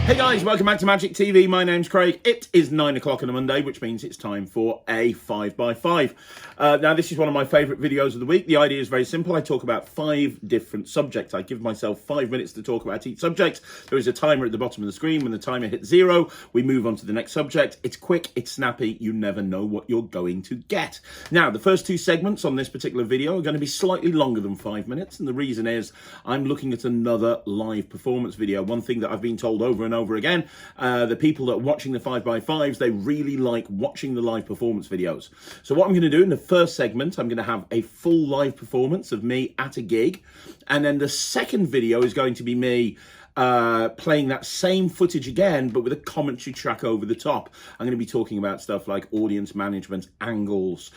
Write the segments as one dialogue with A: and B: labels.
A: Hey guys, welcome back to Magic TV. My name's Craig. It is 9 o'clock on a Monday, which means it's time for a 5x5. Now, this is one of my favourite videos of the week. The idea is very simple. I talk about 5 different subjects. I give myself 5 minutes to talk about each subject. There is a timer at the bottom of the screen. When the timer hits 0, we move on to the next subject. It's quick, it's snappy. You never know what you're going to get. Now, the first 2 segments on this particular video are going to be slightly longer than 5 minutes. And the reason is I'm looking at another live performance video. One thing that I've been told over and over again, the people that are watching the 5x5s, they really like watching the live performance videos. So what I'm going to do in the first segment, I'm going to have a full live performance of me at a gig, and then the second video is going to be me playing that same footage again, but with a commentary track over the top. I'm going to be talking about stuff like audience management, angles,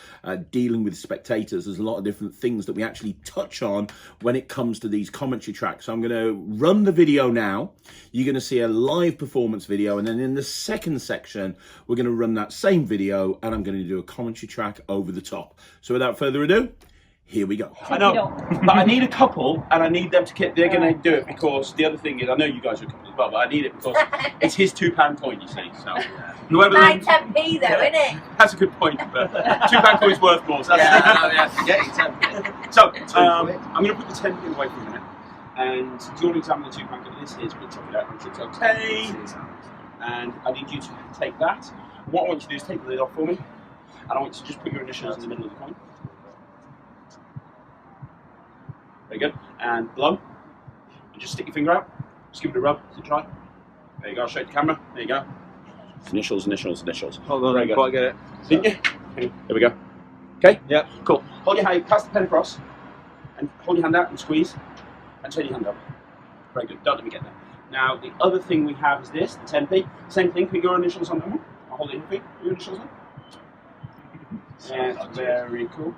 A: dealing with spectators. There's a lot of different things that we actually touch on when it comes to these commentary tracks. So I'm going to run the video now. You're going to see a live performance video, and then in the second section, we're going to run that same video, and I'm going to do a commentary track over the top. So without further ado, here we go.
B: I know, but I need a couple, and I need them to get. They're going to do it because the other thing is, I know you guys are a couple as well, but I need it because it's his £2 coin, you see. So whoever
C: my 10p though, isn't it?
B: That's a good point, but £2 coin's worth more. So so I'm going to put the 10p away for a minute, and do you want to examine the £2 coin? This is, but check it out. It's okay, and I need you to take that. What I want you to do is take the lid off for me, and I want you to just put your initials in the middle of the coin. Very good. And blow. And just stick your finger out. Just give it a rub. Is it dry? There you go. I'll show you the camera. There you go. Initials, initials, initials.
D: Hold on, I didn't quite get it.
B: Didn't you? Okay. There we go. Okay?
D: Yep.
B: Cool. Hold your hand, pass the pen across, and hold your hand out and squeeze, and turn your hand up. Very good. Don't let me get there. Now, the other thing we have is this, the 10p. Same thing. Put your initials on. I'll hold it in your feet. Put your initials on. Yeah, very cool.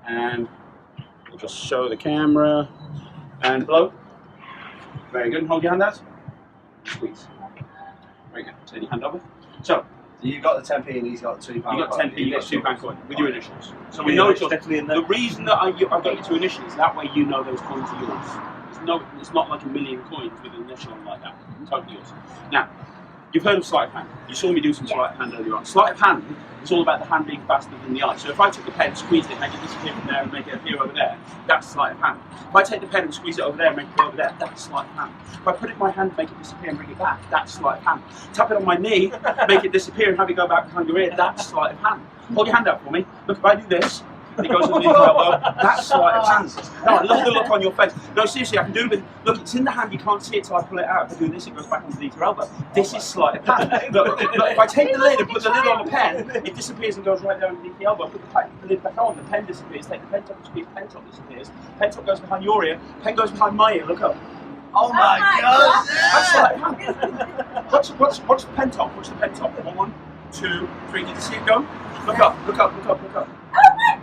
B: And we'll just show the camera and blow. Very good. And hold your hand out. Squeeze. Very good. Turn your hand over. So
D: you've got the 10p and he's got the £2 coin.
B: You got 10p, you got £2 coin with your initials. So we know it's definitely in there. The reason that I got you to initials, that way you know those coins are yours. It's not like a million coins with an initial on like that. Totally yours. Now, you've heard of sleight of hand. You saw me do some sleight of hand earlier on. Sleight of hand is all about the hand being faster than the eye. So if I took the pen, squeezed it, make it disappear from there and make it appear over there, that's sleight of hand. If I take the pen and squeeze it over there and make it go over there, that's sleight of hand. If I put it in my hand, make it disappear and bring it back, that's sleight of hand. Tap it on my knee, make it disappear and have it go back behind your ear, that's sleight of hand. Hold your hand out for me. Look, if I do this, and it goes underneath your elbow, that's sleight of hand. No, I love the look on your face. No, seriously, I can do it. Look, it's in the hand, you can't see it till I pull it out. If I do this, it goes back underneath your elbow. This is sleight of hand. Look, if I take the lid and put the lid on the pen, it disappears and goes right down underneath the elbow. Put the lid back on, the pen disappears. Take the pen top and squeeze, pen top disappears. Pen top goes behind your ear, pen goes behind my ear. Look up.
D: Oh my God!
B: That's sleight of hand. Watch the pen top. Watch the pen top. 1, 2, 3. Did you see it go? Look up. Look up. Look up. Look up.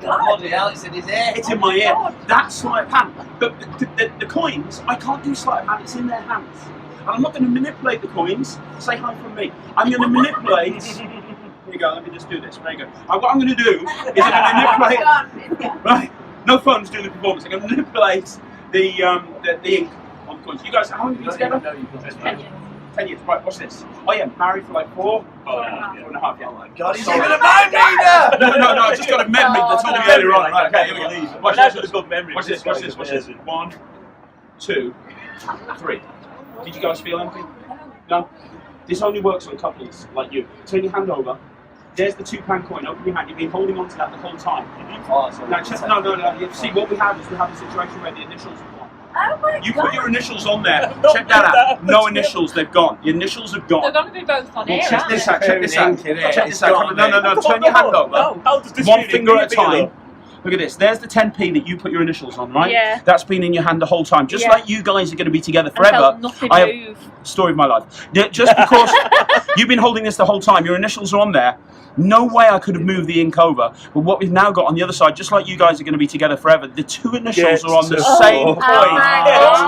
D: Bloody hell, it's in his ear.
B: It's in my ear. That's sleight of hand. But the coins, I can't do sleight of hand. It's in their hands. And I'm not going to manipulate the coins. Say hi from me. I'm going to manipulate. Here you go. Let me just do this. Very good. What I'm going to do is I'm going to manipulate. Right. No phones doing the performance. I'm going to manipulate the ink on the coins. You guys, how long have you been together?
C: 10 years.
B: 10 years. Right. Watch this. I am married for like 4 and a half. Yeah.
D: Oh my God, he's even a man reader!
B: No, I just got a memory that told me earlier on. Right, okay, here we go. Watch this.
D: Watch
B: this. Watch this. 1, 2, 3. Did you guys feel anything? No? This only works on couples like you. Turn your hand over. There's the £2 coin. Open your hand. You've been holding on to that the whole time.
D: Oh, so
B: Now, no. See, what we have is we have a situation where the initials are gone.
C: Oh my God.
B: You put your initials on there. Check that out. No initials, they've gone. Your initials have gone.
C: They're going to be both on here,
B: Check
C: aren't
B: this
C: they?
B: out. Check this out. Check this out.
D: No.
B: Turn your hand over. One finger at a time.
D: Though?
B: Look at this. There's the 10p that you put your initials on, right?
C: Yeah.
B: That's been in your hand the whole time. Just
C: Yeah.
B: like you guys are going to be together
C: And
B: forever.
C: felt nothing
B: I have
C: move.
B: story of my life. Just because you've been holding this the whole time, your initials are on there. No way I could have moved the ink over. But what we've now got on the other side, just like you guys are going to be together forever, the 2 initials are on the same coin.
C: Oh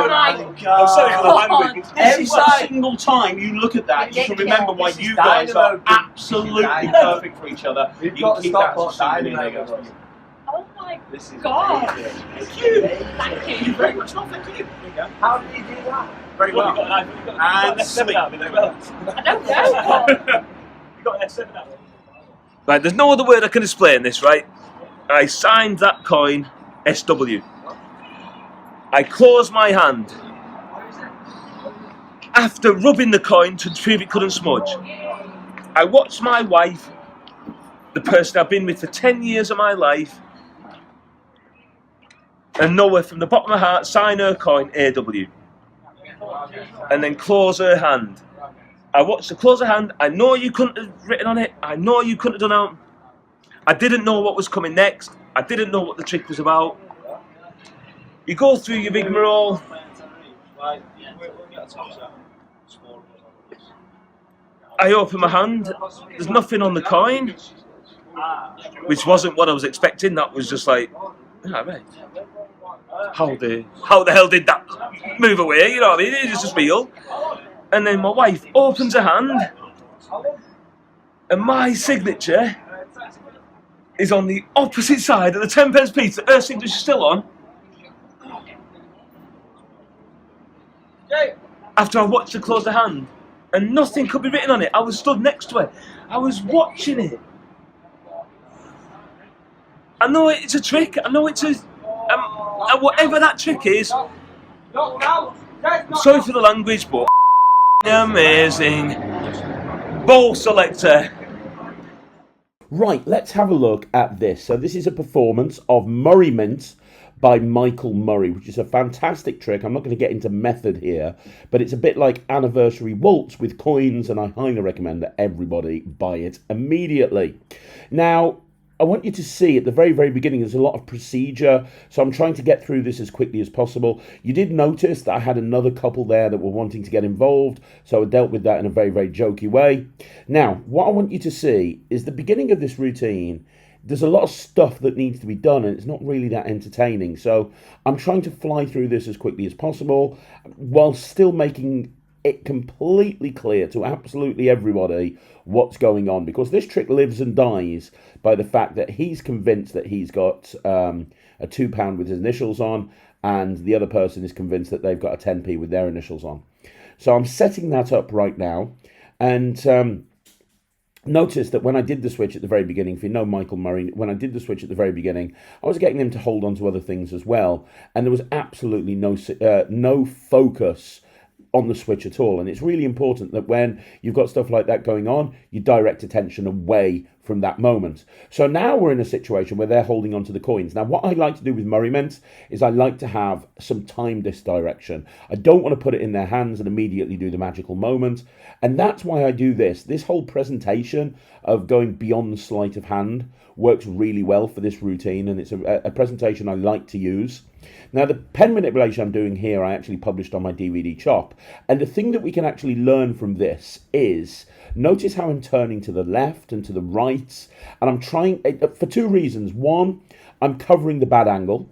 C: my God.
D: I'm sorry for the language.
B: Every single time you look at that, you should remember why you guys are absolutely perfect for each other.
D: We've
B: You
D: got
B: can
D: to
B: keep
D: stop
B: that
D: what's
B: as a
D: hiding.
B: souvenir.
C: Oh my
D: This is
C: God.
D: amazing.
B: Thank you.
C: Thank you.
B: Very much. No, thank you. There you go.
D: How did you do that?
B: Very well. And
E: seven out of it as well.
C: I don't know.
E: You got an S7 out of it. Right, there's no other word I can explain this, right? I signed that coin SW. I closed my hand after rubbing the coin to prove it couldn't smudge. I watched my wife, the person I've been with for 10 years of my life, and know her from the bottom of my heart, sign her coin AW. And then close her hand. I watched her close her hand. I know you couldn't have written on it. I know you couldn't have done it. I didn't know what was coming next. I didn't know what the trick was about. You go through your rigmarole. I open my hand. There's nothing on the coin, which wasn't what I was expecting. That was just like, ah, right. How the hell did that move away? You know what I mean? It's just real. And then my wife opens her hand, and my signature is on the opposite side of the 10-pence piece that her signature's still on. After I watched her close the hand, and nothing could be written on it. I was stood next to her. I was watching it. I know it's a trick. I know it's a... whatever that trick is, I'm sorry for the language, but amazing. Ball selector.
A: Right, let's have a look at this. So this is a performance of Murray Mint by Michael Murray, which is a fantastic trick. I'm not going to get into method here, but it's a bit like Anniversary Waltz with coins, and I highly recommend that everybody buy it immediately. Now, I want you to see at the very, very beginning, there's a lot of procedure, so I'm trying to get through this as quickly as possible. You did notice that I had another couple there that were wanting to get involved, so I dealt with that in a very, very jokey way. Now, what I want you to see is the beginning of this routine. There's a lot of stuff that needs to be done, and it's not really that entertaining, so I'm trying to fly through this as quickly as possible, while still making it completely clear to absolutely everybody what's going on, because this trick lives and dies by the fact that he's convinced that he's got a £2 with his initials on, and the other person is convinced that they've got a 10p with their initials on. So I'm setting that up right now, and notice that when I did the switch at the very beginning, if you know Michael Murray, when I did the switch at the very beginning, I was getting him to hold on to other things as well, and there was absolutely no focus on the switch at all. And it's really important that when you've got stuff like that going on, you direct attention away from that moment. So now we're in a situation where they're holding on to the coins. Now, what I like to do with Murray Mint is I like to have some time this direction. I don't want to put it in their hands and immediately do the magical moment. And that's why I do this. This whole presentation of going beyond sleight of hand works really well for this routine, and it's a presentation I like to use. Now, the pen manipulation I'm doing here, I actually published on my DVD Chop. And the thing that we can actually learn from this is, notice how I'm turning to the left and to the right. And I'm trying, for two reasons. One, I'm covering the bad angle,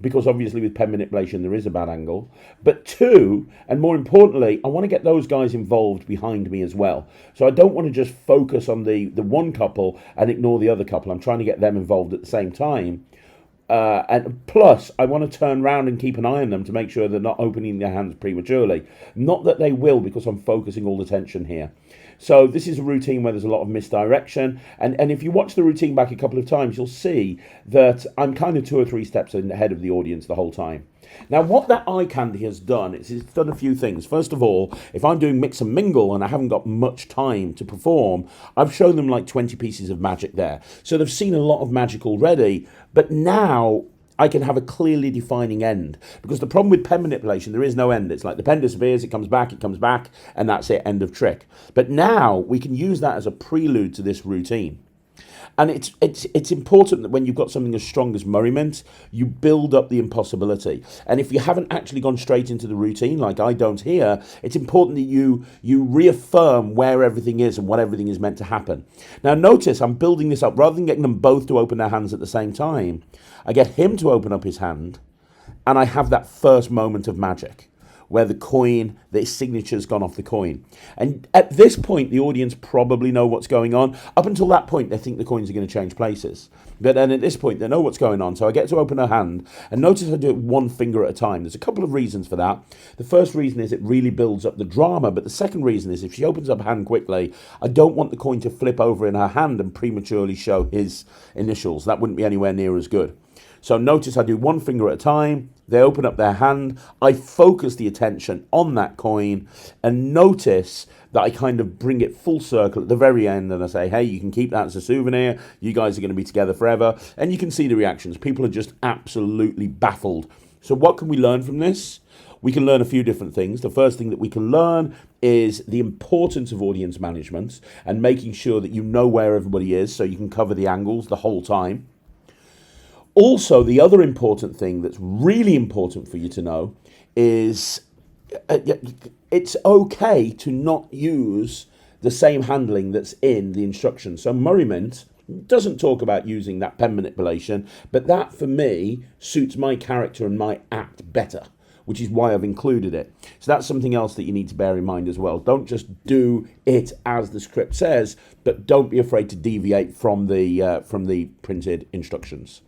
A: because obviously with pen manipulation there is a bad angle. But two, and more importantly, I want to get those guys involved behind me as well. So I don't want to just focus on the one couple and ignore the other couple. I'm trying to get them involved at the same time. And plus, I want to turn around and keep an eye on them to make sure they're not opening their hands prematurely. Not that they will, because I'm focusing all the tension here. So this is a routine where there's a lot of misdirection. And if you watch the routine back a couple of times, you'll see that I'm kind of 2 or 3 steps ahead of the audience the whole time. Now, what that eye candy has done is it's done a few things. First of all, if I'm doing mix and mingle and I haven't got much time to perform, I've shown them like 20 pieces of magic there. So they've seen a lot of magic already, but now I can have a clearly defining end. Because the problem with pen manipulation, there is no end. It's like the pen disappears, it comes back, and that's it, end of trick. But now we can use that as a prelude to this routine. And it's important that when you've got something as strong as Murray Mint, you build up the impossibility. And if you haven't actually gone straight into the routine, like I don't here, it's important that you reaffirm where everything is and what everything is meant to happen. Now notice I'm building this up. Rather than getting them both to open their hands at the same time, I get him to open up his hand, and I have that first moment of magic, where the coin, the signature's gone off the coin. And at this point, the audience probably know what's going on. Up until that point, they think the coins are going to change places. But then at this point, they know what's going on. So I get to open her hand, and notice I do it one finger at a time. There's a couple of reasons for that. The first reason is it really builds up the drama, but the second reason is if she opens up her hand quickly, I don't want the coin to flip over in her hand and prematurely show his initials. That wouldn't be anywhere near as good. So notice I do one finger at a time. They open up their hand. I focus the attention on that coin, and notice that I kind of bring it full circle at the very end, and I say, hey, you can keep that as a souvenir. You guys are going to be together forever. And you can see the reactions. People are just absolutely baffled. So what can we learn from this? We can learn a few different things. The first thing that we can learn is the importance of audience management and making sure that you know where everybody is so you can cover the angles the whole time. Also, the other important thing that's really important for you to know is it's okay to not use the same handling that's in the instructions. So Murray Mint doesn't talk about using that pen manipulation, but that for me suits my character and my act better, which is why I've included it. So that's something else that you need to bear in mind as well. Don't just do it as the script says, but don't be afraid to deviate from the printed instructions.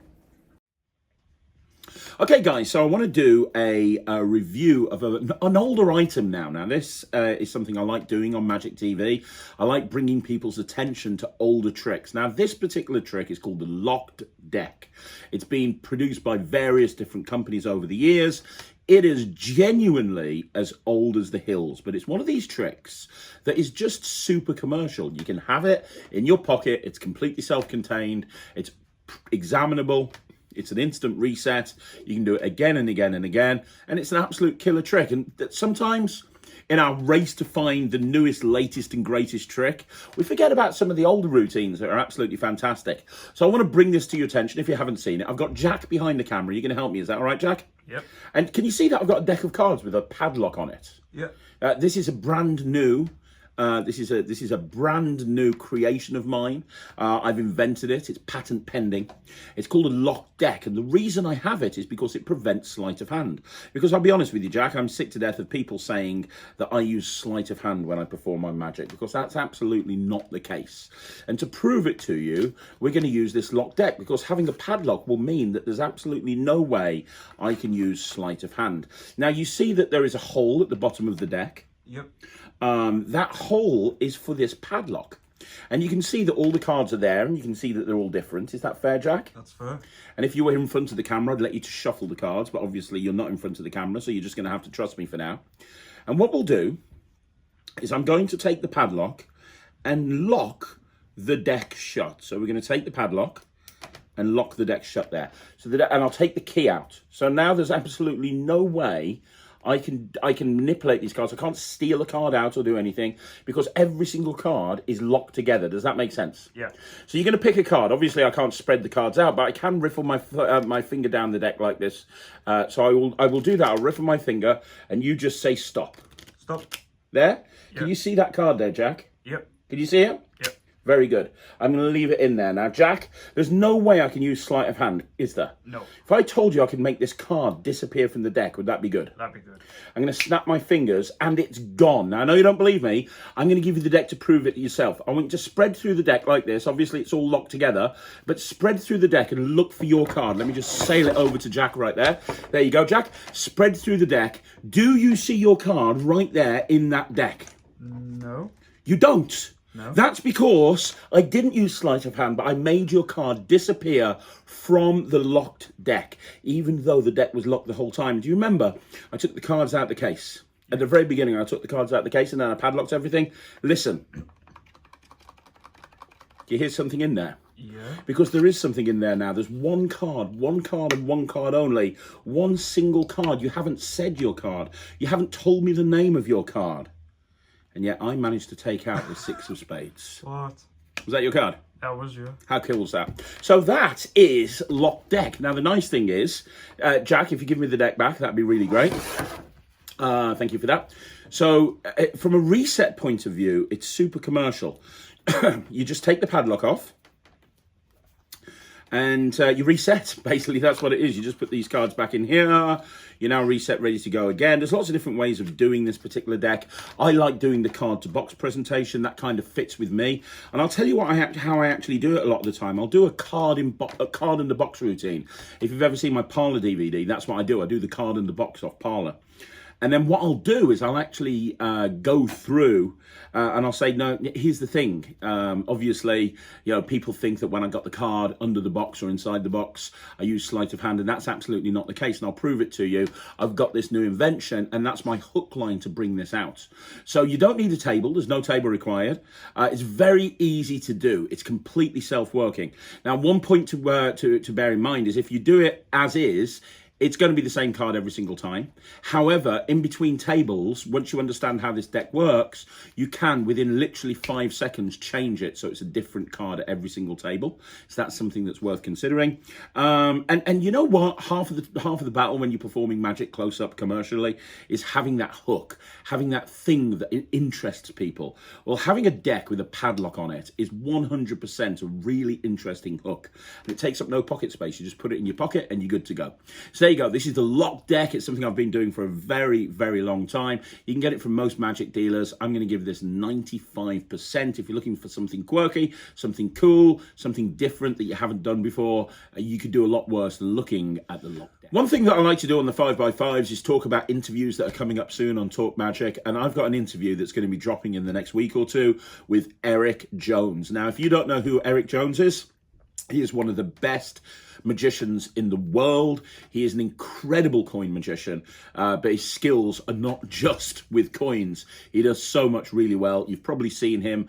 A: Okay, guys, so I want to do a review of an older item now. Now, this is something I like doing on Magic TV. I like bringing people's attention to older tricks. Now, this particular trick is called the locked deck. It's been produced by various different companies over the years. It is genuinely as old as the hills, but it's one of these tricks that is just super commercial. You can have it in your pocket. It's completely self-contained. It's examinable. It's an instant reset. You can do it again and again and again. And it's an absolute killer trick. And sometimes in our race to find the newest, latest and greatest trick, we forget about some of the older routines that are absolutely fantastic. So I want to bring this to your attention if you haven't seen it. I've got Jack behind the camera. You're going to help me. Is that all right, Jack?
E: Yep.
A: And can you see that I've got a deck of cards with a padlock on it?
E: Yep.
A: This is a brand new... This is a brand new creation of mine. I've invented it. It's patent pending. It's called a locked deck. And the reason I have it is because it prevents sleight of hand. Because I'll be honest with you, Jack, I'm sick to death of people saying that I use sleight of hand when I perform my magic, because that's absolutely not the case. And to prove it to you, we're going to use this locked deck, because having a padlock will mean that there's absolutely no way I can use sleight of hand. Now, you see that there is a hole at the bottom of the deck.
E: Yep.
A: That hole is for this padlock. And you can see that all the cards are there, and you can see that they're all different. Is that fair, Jack?
E: That's fair.
A: And if you were in front of the camera, I'd let you to shuffle the cards, but obviously you're not in front of the camera, so you're just going to have to trust me for now. And what we'll do is I'm going to take the padlock and lock the deck shut. So we're going to take the padlock and lock the deck shut there. And I'll take the key out. So now there's absolutely no way I can manipulate these cards. I can't steal a card out or do anything, because every single card is locked together. Does that make sense?
E: Yeah.
A: So you're going to pick a card. Obviously, I can't spread the cards out, but I can riffle my finger down the deck like this. So I will do that. I'll riffle my finger, and you just say stop.
E: Stop.
A: There?
E: Yep.
A: Can you see that card there, Jack?
E: Yep.
A: Can you see it?
E: Yep.
A: Very good. I'm going to leave it in there. Now, Jack, there's no way I can use sleight of hand, is there?
E: No.
A: If I told you I could make this card disappear from the deck, would that be good?
E: That'd be good.
A: I'm going to snap my fingers, and it's gone. Now, I know you don't believe me. I'm going to give you the deck to prove it yourself. I want you to spread through the deck like this. Obviously, it's all locked together, but spread through the deck and look for your card. Let me just sail it over to Jack right there. There you go, Jack. Spread through the deck. Do you see your card right there in that deck?
E: No.
A: You don't?
E: No.
A: That's because I didn't use sleight of hand, but I made your card disappear from the locked deck, even though the deck was locked the whole time. Do you remember? I took the cards out of the case. At the very beginning, I took the cards out of the case, and then I padlocked everything. Listen. Do you hear something in there?
E: Yeah.
A: Because there is something in there now. There's one card and one card only. One single card. You haven't said your card. You haven't told me the name of your card. And yet I managed to take out the 6 of spades.
E: What?
A: Was that your card?
E: That was you.
A: How cool was that? So that is locked deck. Now, the nice thing is, Jack, if you give me the deck back, that'd be really great. Thank you for that. So from a reset point of view, it's super commercial. You just take the padlock off. and you reset. Basically, that's what it is. You just put these cards back in here. You're now reset, ready to go again. There's lots of different ways of doing this particular deck. I like doing the card to box presentation. That kind of fits with me. And I'll tell you how I actually do it a lot of the time. I'll do a card in the box routine. If you've ever seen my Parlour DVD, that's what I do. I do the card in the box off Parlour. And then what I'll do is I'll actually go through and I'll say, no, here's the thing. Obviously, people think that when I got the card under the box or inside the box, I use sleight of hand, and that's absolutely not the case. And I'll prove it to you. I've got this new invention, and that's my hook line to bring this out. So you don't need a table. There's no table required. It's very easy to do. It's completely self-working. Now, one point to bear in mind is if you do it as is, it's going to be the same card every single time. However, in between tables, once you understand how this deck works, you can, within literally 5 seconds, change it so it's a different card at every single table. So that's something that's worth considering. And you know what? Half of the battle when you're performing Magic close up commercially is having that hook, having that thing that interests people. Well, having a deck with a padlock on it is 100% a really interesting hook, and it takes up no pocket space. You just put it in your pocket and you're good to go. So there you go. This is the lock deck. It's something I've been doing for a very, very long time. You can get it from most Magic dealers. I'm going to give this 95%. If you're looking for something quirky, something cool, something different that you haven't done before, you could do a lot worse than looking at the lock deck. One thing that I like to do on the 5x5s is talk about interviews that are coming up soon on Talk Magic, and I've got an interview that's going to be dropping in the next week or two with Eric Jones. Now, if you don't know who Eric Jones is, he is one of the best magicians in the world. He is an incredible coin magician, but his skills are not just with coins. He does so much really well. You've probably seen him.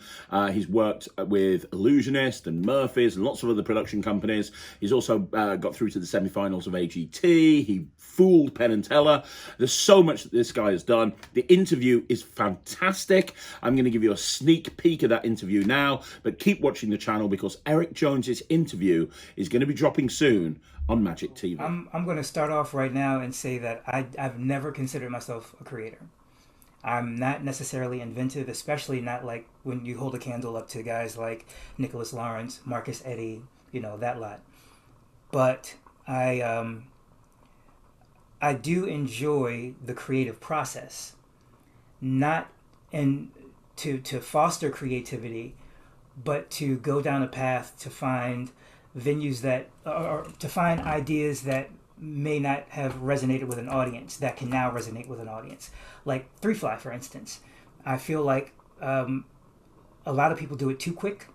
A: He's worked with Illusionist and Murphy's and lots of other production companies. He's also got through to the semi-finals of AGT. He fooled Penn and Teller. There's so much that this guy has done. The interview is fantastic. I'm going to give you a sneak peek of that interview now, but keep watching the channel because Eric Jones's interview is going to be dropping soon on Magic TV.
F: I'm going to start off right now and say that I've never considered myself a creator. I'm not necessarily inventive, especially not like when you hold a candle up to guys like Nicholas Lawrence, Marcus Eddy, that lot. But I do enjoy the creative process, not to foster creativity, but to go down a path to find venues that, or to find ideas that may not have resonated with an audience that can now resonate with an audience. Like Three Fly, for instance. I feel like a lot of people do it too quick.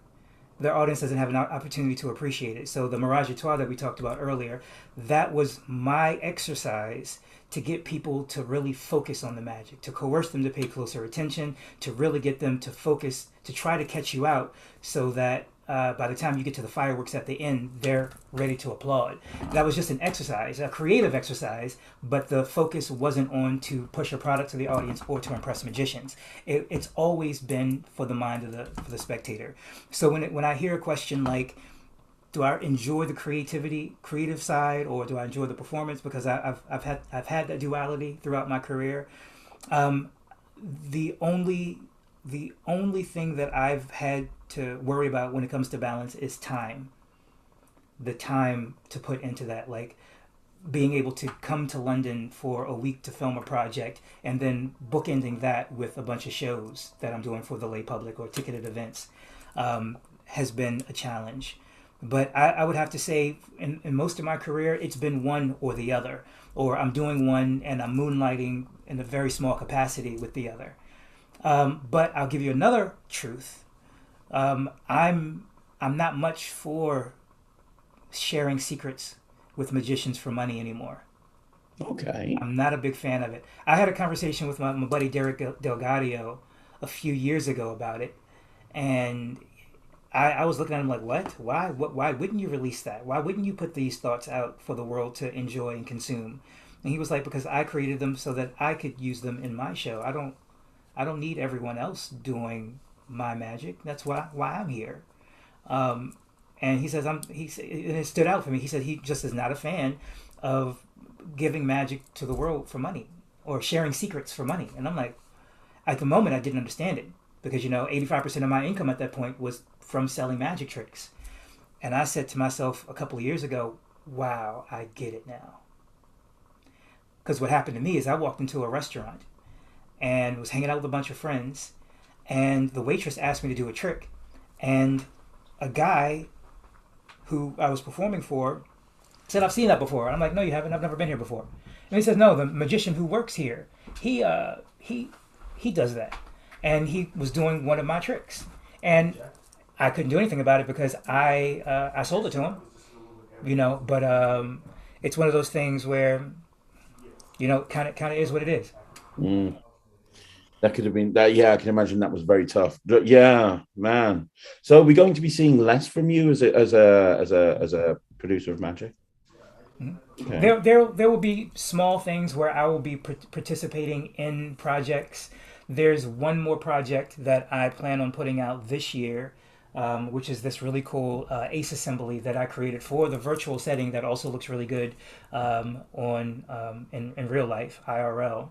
F: Their audience doesn't have an opportunity to appreciate it. So the Mirage à Trois that we talked about earlier, that was my exercise to get people to really focus on the magic, to coerce them to pay closer attention, to really get them to focus, to try to catch you out so that by the time you get to the fireworks at the end, they're ready to applaud. That was just an exercise, a creative exercise, but the focus wasn't on to push a product to the audience or to impress magicians. It's always been for the mind of the spectator. So when I hear a question like, do I enjoy the creative side, or do I enjoy the performance? Because I've had that duality throughout my career. The only thing that I've had to worry about when it comes to balance is time. The time to put into that, like being able to come to London for a week to film a project and then bookending that with a bunch of shows that I'm doing for the lay public or ticketed events has been a challenge. But I would have to say in most of my career, it's been one or the other, or I'm doing one and I'm moonlighting in a very small capacity with the other. But I'll give you another truth. I'm not much for sharing secrets with magicians for money anymore.
A: Okay.
F: I'm not a big fan of it. I had a conversation with my buddy Derek Delgadio a few years ago about it, and I was looking at him like, what? Why wouldn't you release that? Why wouldn't you put these thoughts out for the world to enjoy and consume? And he was like, because I created them so that I could use them in my show. I don't need everyone else doing my magic. That's why I'm here. And he says, and it stood out for me. He said he just is not a fan of giving magic to the world for money or sharing secrets for money. And I'm like, at the moment, I didn't understand it because, 85% of my income at that point was from selling magic tricks. And I said to myself a couple of years ago, wow, I get it now. Because what happened to me is I walked into a restaurant and was hanging out with a bunch of friends, and the waitress asked me to do a trick. And a guy who I was performing for said, I've seen that before. And I'm like, no, you haven't. I've never been here before. And he says, no, the magician who works here, he does that. And he was doing one of my tricks. And I couldn't do anything about it because I sold it to him, you know. But it's one of those things where, you know, kind of is what it is.
A: Mm. That could have been that. Yeah, I can imagine that was very tough. But yeah, man. So are we going to be seeing less from you as a producer of magic?
F: Mm-hmm. Okay. There will be small things where I will be participating in projects. There's one more project that I plan on putting out this year, which is this really cool Ace assembly that I created for the virtual setting that also looks really good in real life, IRL.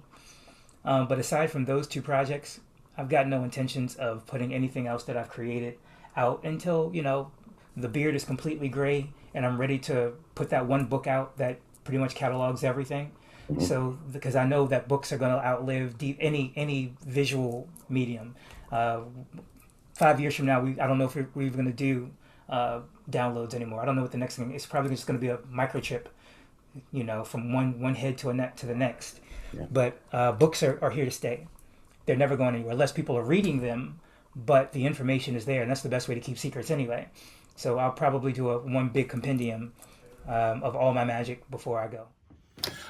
F: But aside from those two projects, I've got no intentions of putting anything else that I've created out until, you know, the beard is completely gray and I'm ready to put that one book out that pretty much catalogs everything. Mm-hmm. So, because I know that books are going to outlive any visual medium. 5 years from now, I don't know if we're even going to do downloads anymore. I don't know what the next thing is. It's probably just going to be a microchip, you know, from one head to the next. Yeah. But books are here to stay. They're never going anywhere unless people are reading them, but the information is there, and that's the best way to keep secrets anyway. So I'll probably do one big compendium of all my magic before I go.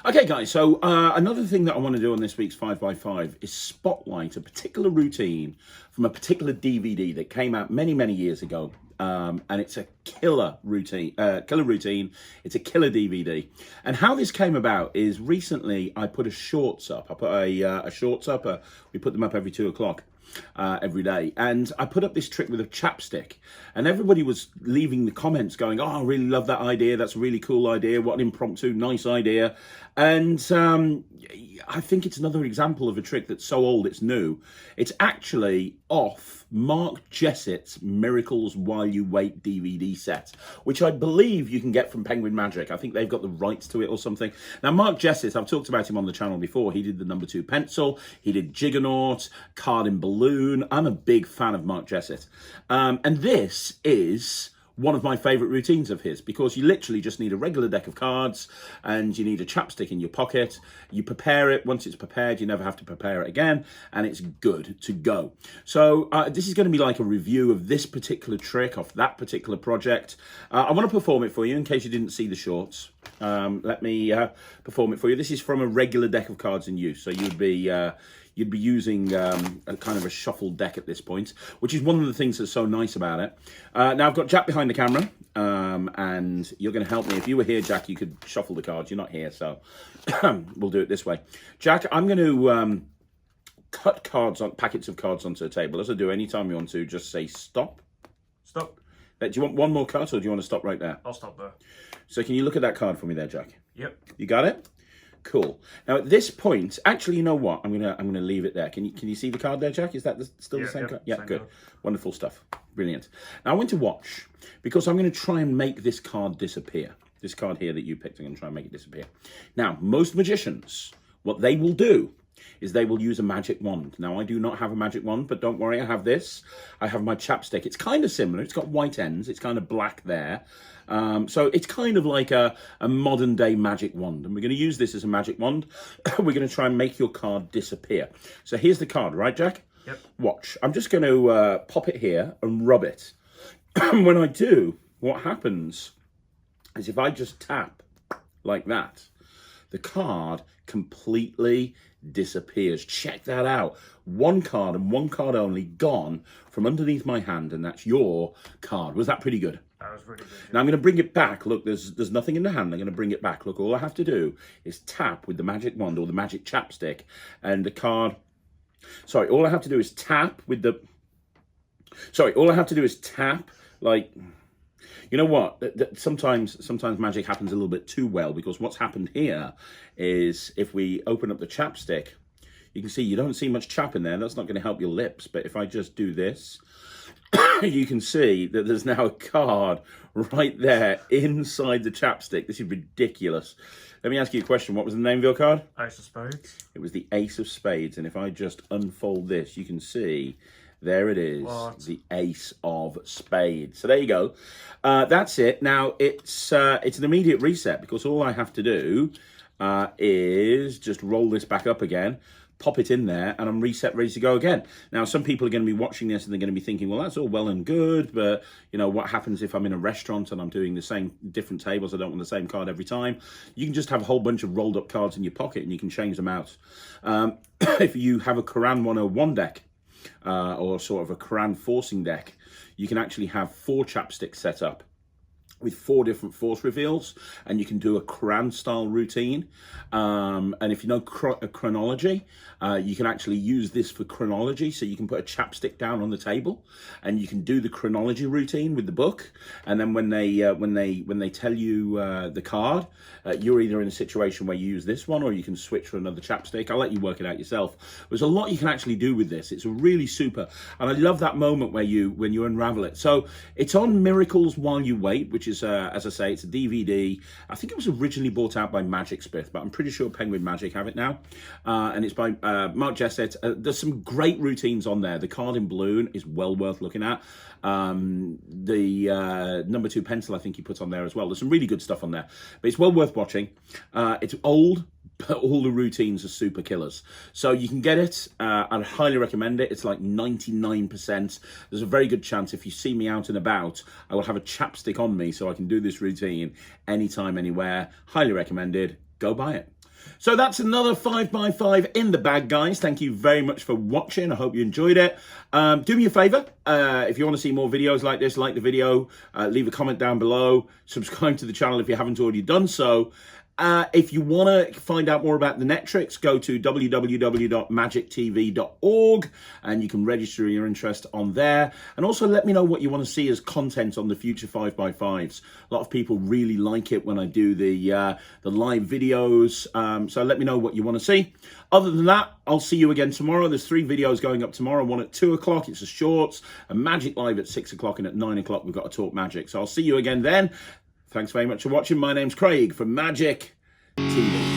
A: Okay, guys, so another thing that I want to do on this week's 5x5 is spotlight a particular routine from a particular DVD that came out many, many years ago. And it's a killer routine. It's a killer DVD. And how this came about is recently I put a shorts up. I put a shorts up. We put them up every 2 o'clock. Every day, and I put up this trick with a Chap Stick, and everybody was leaving the comments going, oh, I really love that idea, that's a really cool idea, what an impromptu nice idea. And I think it's another example of a trick that's so old it's new. It's actually off Mark Jessett's Miracles While You Wait DVD set, which I believe you can get from Penguin Magic. I think they've got the rights to it or something. Now, Mark Jessett, I've talked about him on the channel before. He did the number 2 pencil, he did Jiggernaut, Card in Balloon. I'm a big fan of Mark Jessett. And this is one of my favourite routines of his, because you literally just need a regular deck of cards and you need a chapstick in your pocket. You prepare it. Once it's prepared, you never have to prepare it again, and it's good to go. So this is going to be like a review of this particular trick off that particular project. I want to perform it for you in case you didn't see the shorts. Let me perform it for you. This is from a regular deck of cards in use, so you'd be using a kind of a shuffled deck at this point, which is one of the things that's so nice about it. Now, I've got Jack behind the camera, and you're going to help me. If you were here, Jack, you could shuffle the cards. You're not here, so we'll do it this way. Jack, I'm going to cut packets of cards onto the table. As I do, anytime you want to, just say stop.
E: Stop.
A: Do you want one more cut, or do you want to stop right there?
E: I'll stop there.
A: So can you look at that card for me there, Jack?
E: Yep.
A: You got it? Cool. Now at this point, actually, you know what? I'm gonna leave it there. Can you see the card there, Jack? Is that still the same card? Yeah, good. Card. Wonderful stuff. Brilliant. Now I want to watch, because I'm going to try and make this card disappear. This card here that you picked, I'm going to try and make it disappear. Now, most magicians, what they will do is they will use a magic wand. Now, I do not have a magic wand, but don't worry, I have this. I have my chapstick. It's kind of similar. It's got white ends. It's kind of black there. So it's kind of like a modern day magic wand. And we're going to use this as a magic wand. We're going to try and make your card disappear. So here's the card, right, Jack?
E: Yep.
A: Watch. I'm just going to pop it here and rub it. When I do, what happens is if I just tap like that, the card completely disappears. Check that out. One card and one card only gone from underneath my hand, and that's your card. Was that pretty good?
E: That was really good. Yeah.
A: Now I'm going to bring it back. Look, there's nothing in the hand. I'm going to bring it back. Look, all I have to do is tap with the magic wand or the magic chapstick, and the card... Sorry, all I have to do is tap with the... Sorry, all I have to do is tap, like... You know what? Sometimes magic happens a little bit too well, because what's happened here is if we open up the chapstick, you can see you don't see much chap in there. That's not going to help your lips. But if I just do this, you can see that there's now a card right there inside the chapstick. This is ridiculous. Let me ask you a question. What was the name of your card?
E: Ace of Spades.
A: It was the Ace of Spades. And if I just unfold this, you can see there it is, the Ace of Spades. So there you go. That's it. Now, it's an immediate reset because all I have to do is just roll this back up again, pop it in there, and I'm reset, ready to go again. Now, some people are going to be watching this and they're going to be thinking, well, that's all well and good, but, you know, what happens if I'm in a restaurant and I'm doing the same different tables? I don't want the same card every time. You can just have a whole bunch of rolled up cards in your pocket and you can change them out. If you have a Quran 101 deck, or sort of a Quran forcing deck, you can actually have 4 chapsticks set up with 4 different force reveals, and you can do a Quran style routine. And if you know chronology, you can actually use this for chronology. So you can put a chapstick down on the table and you can do the chronology routine with the book. And then when they tell you the card, you're either in a situation where you use this one or you can switch for another chapstick. I'll let you work it out yourself. There's a lot you can actually do with this. It's really super. And I love that moment where when you unravel it. So it's on Miracles While You Wait, which is, as I say, it's a DVD. I think it was originally bought out by Magic Smith, but I'm pretty sure Penguin Magic have it now. And it's by Mark Jessett. There's some great routines on there. The card in balloon is well worth looking at. The number 2 pencil I think he put on there as well. There's some really good stuff on there, but it's well worth watching. It's old, but all the routines are super killers. So you can get it. I'd highly recommend it. It's like 99%. There's a very good chance if you see me out and about, I will have a chapstick on me so I can do this routine anytime, anywhere. Highly recommended. Go buy it. So that's another 5x5 in the bag, guys. Thank you very much for watching. I hope you enjoyed it. Do me a favor. If you want to see more videos like this, like the video, leave a comment down below. Subscribe to the channel if you haven't already done so. If you want to find out more about the net tricks, go to www.magictv.org and you can register your interest on there. And also let me know what you want to see as content on the future 5x5s. A lot of people really like it when I do the live videos. So let me know what you want to see. Other than that, I'll see you again tomorrow. There's 3 videos going up tomorrow. One at 2 o'clock, it's a shorts, a Magic Live at 6 o'clock, and at 9 o'clock, we've got to talk magic. So I'll see you again then. Thanks very much for watching. My name's Craig from Magic TV.